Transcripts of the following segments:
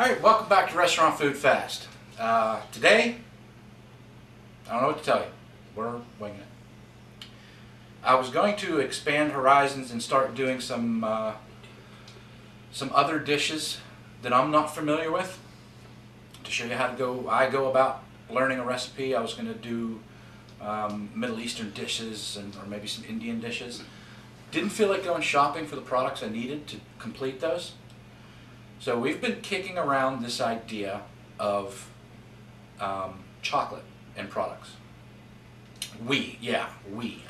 Alright, welcome back to Restaurant Food Fast. Today, I don't know what to tell you. We're winging it. I was going to expand horizons and start doing some other dishes that I'm not familiar with to show you how to I go about learning a recipe. I was going to do Middle Eastern dishes or maybe some Indian dishes. Didn't feel like going shopping for the products I needed to complete those. So we've been kicking around this idea of chocolate and products. We.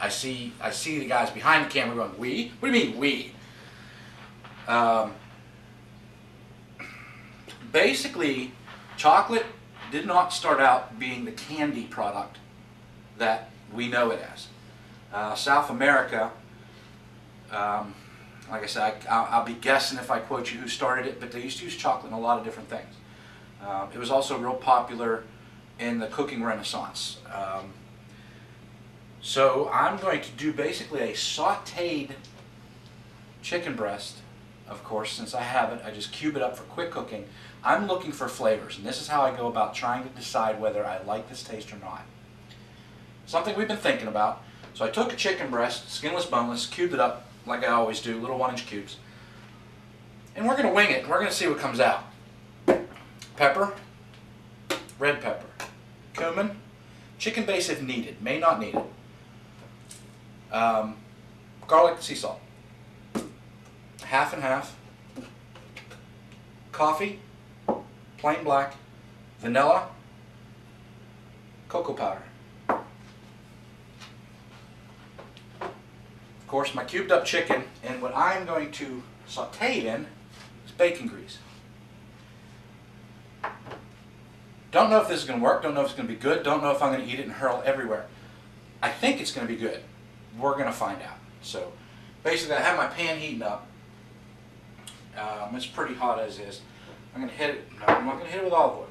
I see the guys behind the camera going, we? What do you mean, we? Basically, chocolate did not start out being the candy product that we know it as. South America, like I said, I'll be guessing if I quote you who started it, but they used to use chocolate in a lot of different things. It was also real popular in the cooking renaissance. So I'm going to do basically a sauteed chicken breast. Of course, since I have it, I just cube it up for quick cooking. I'm looking for flavors, and this is how I go about trying to decide whether I like this taste or not. Something we've been thinking about. So I took a chicken breast, skinless, boneless, cubed it up like I always do, little 1-inch cubes. And we're going to wing it. We're going to see what comes out. Pepper, red pepper, cumin, chicken base if needed, may not need it. Garlic, sea salt. Half and half. Coffee, plain black, vanilla, cocoa powder. Of course, my cubed up chicken, and what I'm going to saute in is bacon grease. Don't know if this is going to work, don't know if it's going to be good, don't know if I'm going to eat it and hurl everywhere. I think it's going to be good. We're going to find out. So basically I have my pan heating up. It's pretty hot as is. I'm going to hit it, no, I'm not going to hit it with olive oil.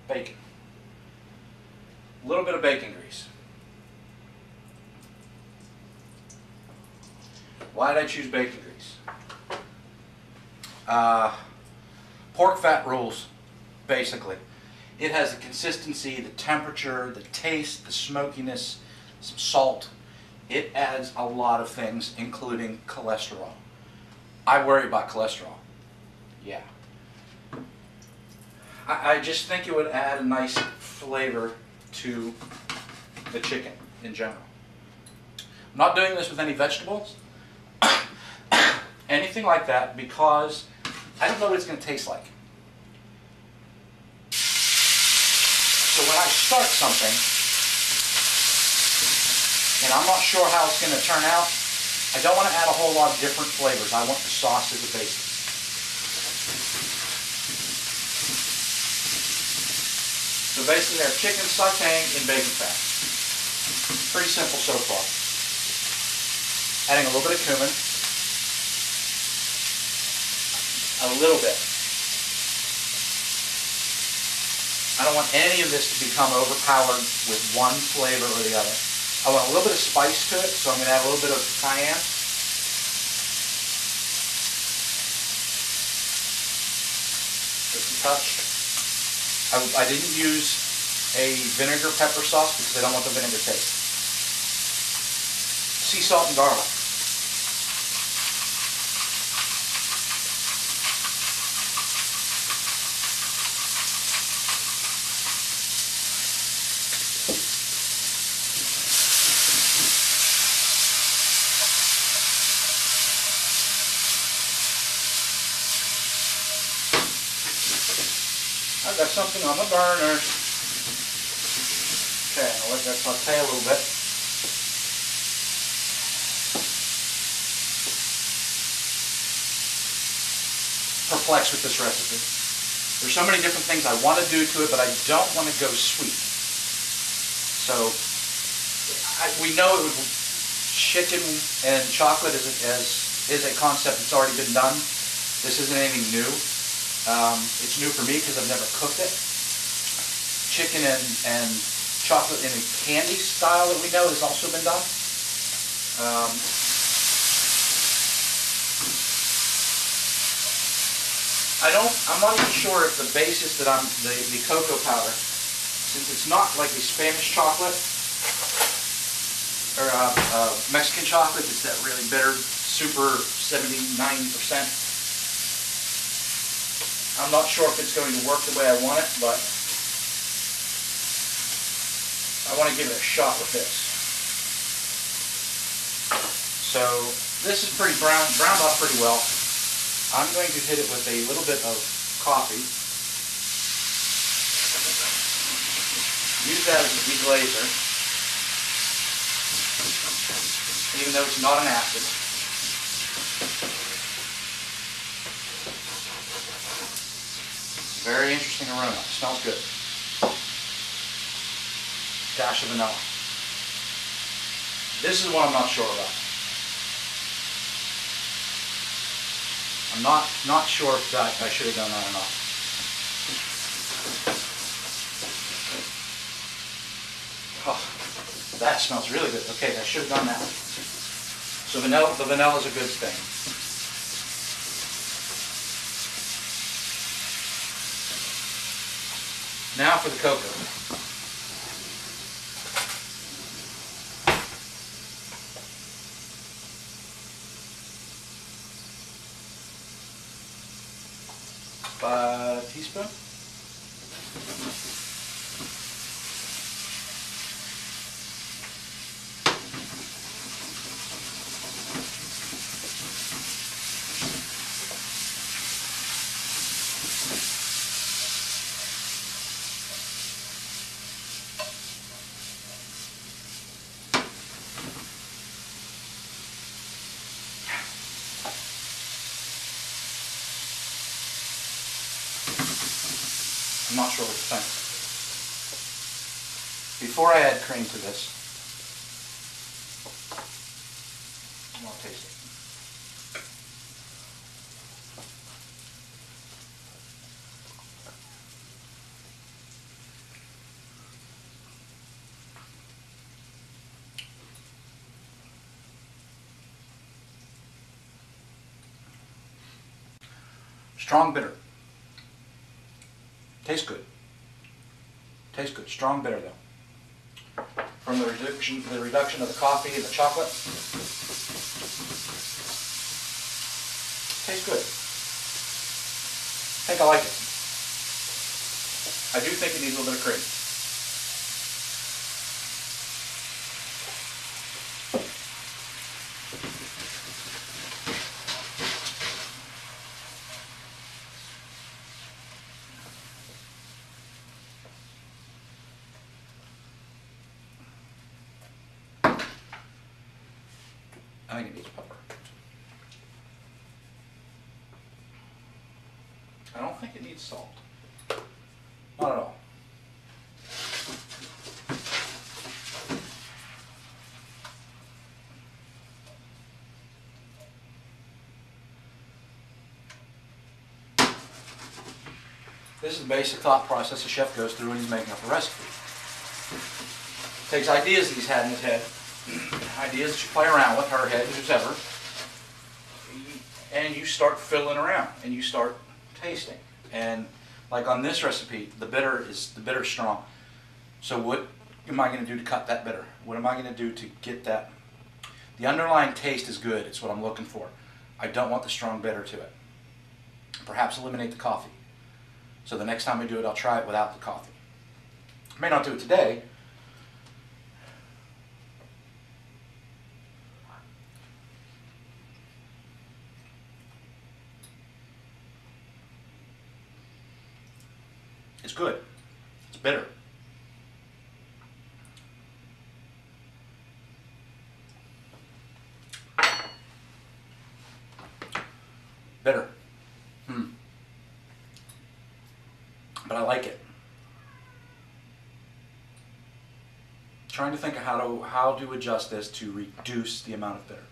Bacon. A little bit of bacon grease. Why did I choose bacon grease? Pork fat rules, basically. It has the consistency, the temperature, the taste, the smokiness, some salt. It adds a lot of things, including cholesterol. I worry about cholesterol. Yeah. I just think it would add a nice flavor to the chicken in general. I'm not doing this with any vegetables. Anything like that, because I don't know what it's going to taste like. So when I start something, and I'm not sure how it's going to turn out, I don't want to add a whole lot of different flavors. I want the sauce as a basis. So basically, our chicken sauteing in bacon fat. Pretty simple so far. Adding a little bit of cumin. A little bit. I don't want any of this to become overpowered with one flavor or the other. I want a little bit of spice to it, so I'm going to add a little bit of cayenne. Just a touch. I didn't use a vinegar pepper sauce because I don't want the vinegar taste. Sea salt and garlic. I've got something on the burner. Okay, I'll let that saute a little bit. Perplexed with this recipe. There's so many different things I want to do to it, but I don't want to go sweet. So we know it would, chicken and chocolate is a concept that's already been done. This isn't anything new. It's new for me because I've never cooked it. Chicken and chocolate in a candy style that we know has also been done. I'm not even sure if the basis that the cocoa powder, since it's not like a Spanish chocolate or Mexican chocolate, it's that really bitter, super 70–90%. I'm not sure if it's going to work the way I want it, but I want to give it a shot with this. So this is pretty browned off pretty well. I'm going to hit it with a little bit of coffee. Use that as a deglazer, even though it's not an acid. Very interesting aroma. It smells good. Dash of vanilla. This is what I'm not sure about. I'm not sure if that I should have done that or not. Oh, that smells really good. Okay, I should have done that. So the vanilla is a good thing. Now for the cocoa. A teaspoon. I'm not sure what to think. Before I add cream to this, I'll taste it. Strong bitter. Tastes good. Tastes good. Strong bitter though. From the reduction of the coffee and the chocolate. Tastes good. I think I like it. I do think it needs a little bit of cream. I think it needs pepper. I don't think it needs salt. Not at all. This is the basic thought process a chef goes through when he's making up a recipe. Takes ideas that he's had in his head, ideas that you play around with, her head, whoever, and you start fiddling around and you start tasting. And like on this recipe, the bitter is strong. So what am I going to do to cut that bitter? What am I going to do to get that? The underlying taste is good. It's what I'm looking for. I don't want the strong bitter to it. Perhaps eliminate the coffee. So the next time I do it, I'll try it without the coffee. I may not do it today. It's good. It's bitter. Bitter. But I like it. Trying to think of how to adjust this to reduce the amount of bitter.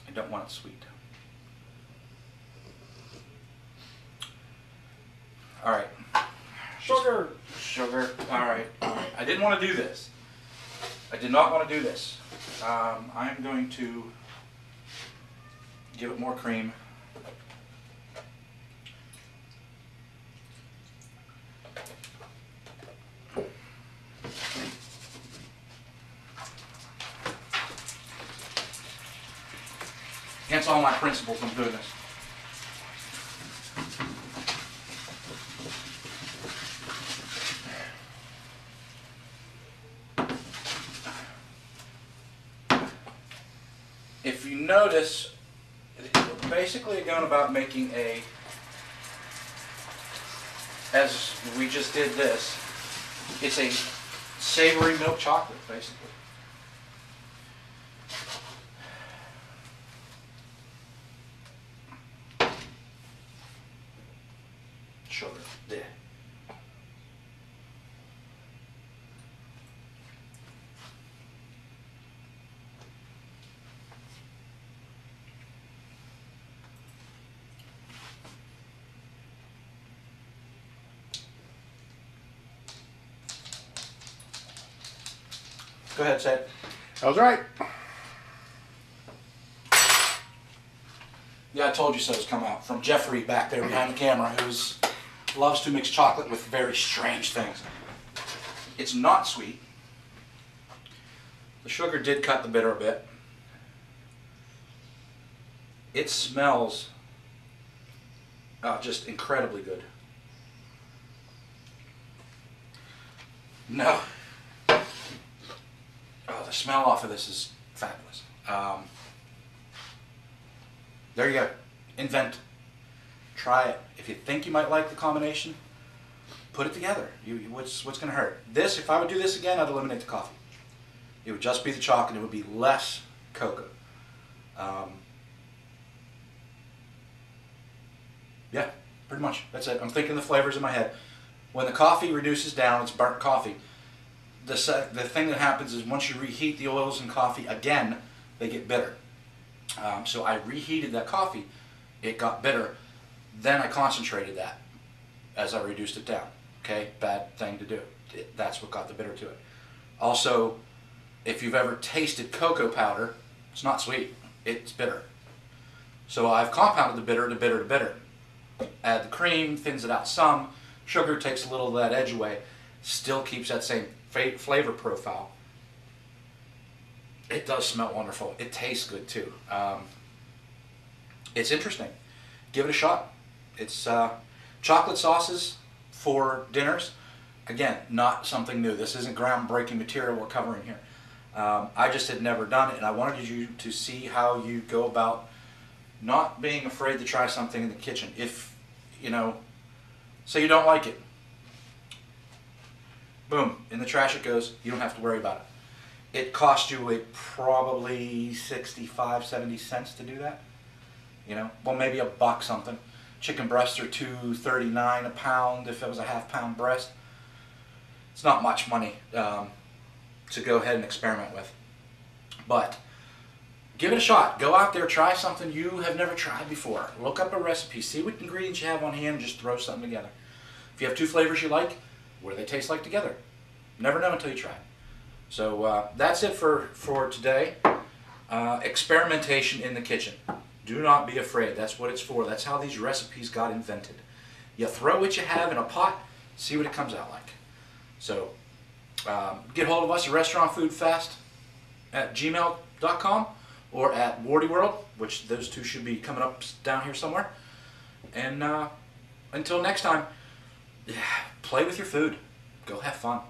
I don't want it sweet. All right. Sugar. Sugar. All right. I didn't want to do this. I did not want to do this. I'm going to give it more cream. Hence all my principles from doing this. If you notice, we're basically going about making a, as we just did this, it's a savory milk chocolate, basically. Sugar, there. Go ahead, say it. That was right. Yeah, I told you so's come out from Jeffrey back there behind the camera, who loves to mix chocolate with very strange things. It's not sweet. The sugar did cut the bitter a bit. It smells just incredibly good. No. Oh, the smell off of this is fabulous. There you go. Invent. Try it. If you think you might like the combination, put it together. What's going to hurt? This, if I would do this again, I'd eliminate the coffee. It would just be the chocolate. It would be less cocoa. Yeah, pretty much. That's it. I'm thinking the flavors in my head. When the coffee reduces down, it's burnt coffee. The thing that happens is once you reheat the oils in coffee again, they get bitter. So I reheated that coffee. It got bitter. Then I concentrated that as I reduced it down. Okay, bad thing to do. That's what got the bitter to it. Also, if you've ever tasted cocoa powder, it's not sweet. It's bitter. So I've compounded the bitter to bitter to bitter. Add the cream, thins it out some. Sugar takes a little of that edge away. Still keeps that same flavor profile. It does smell wonderful. It tastes good too. It's interesting. Give it a shot. It's chocolate sauces for dinners. Again, not something new. This isn't groundbreaking material we're covering here. I just had never done it, and I wanted you to see how you go about not being afraid to try something in the kitchen. If, you know, say you don't like it, boom, in the trash it goes. You don't have to worry about it. It cost you probably 65, 70 cents to do that. You know, well, maybe $1 something. Chicken breasts are $2.39 a pound if it was a half-pound breast. It's not much money to go ahead and experiment with. But give it a shot. Go out there, try something you have never tried before. Look up a recipe, see what ingredients you have on hand, and just throw something together. If you have two flavors you like, what do they taste like together? Never know until you try. So that's it for today. Experimentation in the kitchen. Do not be afraid. That's what it's for. That's how these recipes got invented. You throw what you have in a pot, see what it comes out like. So get hold of us at restaurantfoodfest@gmail.com or at Wardy World, which those two should be coming up down here somewhere. And until next time, play with your food. Go have fun.